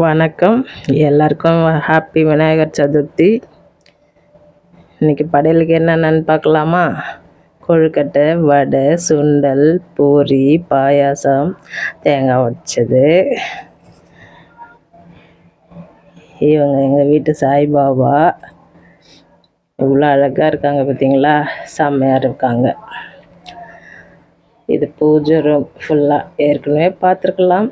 வணக்கம். எல்லாருக்கும் ஹாப்பி விநாயகர் சதுர்த்தி. இன்றைக்கி படையலுக்கு என்னென்னு பார்க்கலாமா? கொழுக்கட்டை, வடை, சுண்டல், பூரி, பாயாசம், தேங்காய் உடைச்சது. இவங்க எங்கள் வீட்டு சாய்பாபா. இவ்வளோ அழகாக இருக்காங்க பார்த்தீங்களா? செம்மையாக இருக்காங்க. இது பூஜை ரூம் ஃபுல்லாக ஏற்கனவே பார்த்துருக்கலாம்.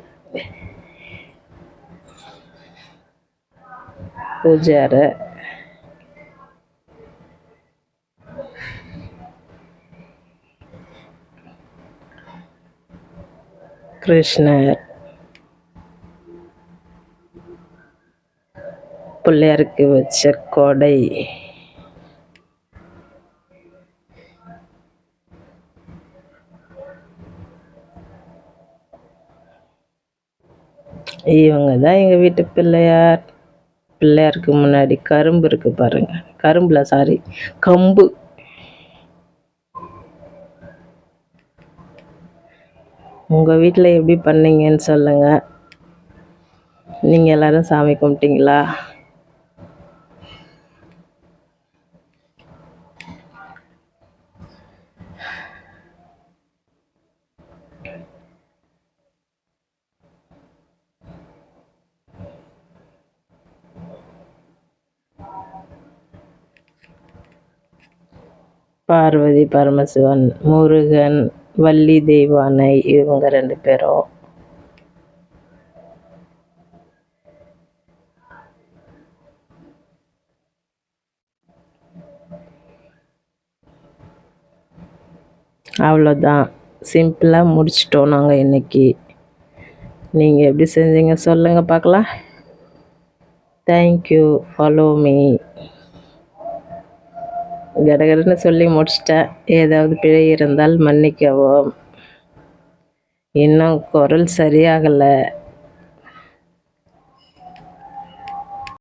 பூஜை அறை, கிருஷ்ணர், பிள்ளையாருக்கு வச்ச கொடை, இவங்க தான் எங்கள் வீட்டு பிள்ளையார். பிள்ளையாருக்கு முன்னாடி கரும்பு இருக்குது பாருங்கள். கம்பு. உங்கள் வீட்டில் எப்படி பண்ணீங்கன்னு சொல்லுங்கள். நீங்கள் எல்லோரும் சாமி கும்பிட்டீங்களா? பார்வதி பரமசிவன், முருகன், வள்ளி தெய்வானை, இவங்க 2 பேரும். அவ்வளோதான், சிம்பிளாக முடிச்சிட்டோம் நாங்கள் இன்றைக்கி. நீங்கள் எப்படி செஞ்சீங்க சொல்லுங்கள் பார்க்கலாம். Thank you, follow me. கடகடன்னு சொல்லி முடிச்சிட்டேன். ஏதாவது பிழை இருந்தால் மன்னிக்கவும். இன்னும் குரல் சரியாகலை.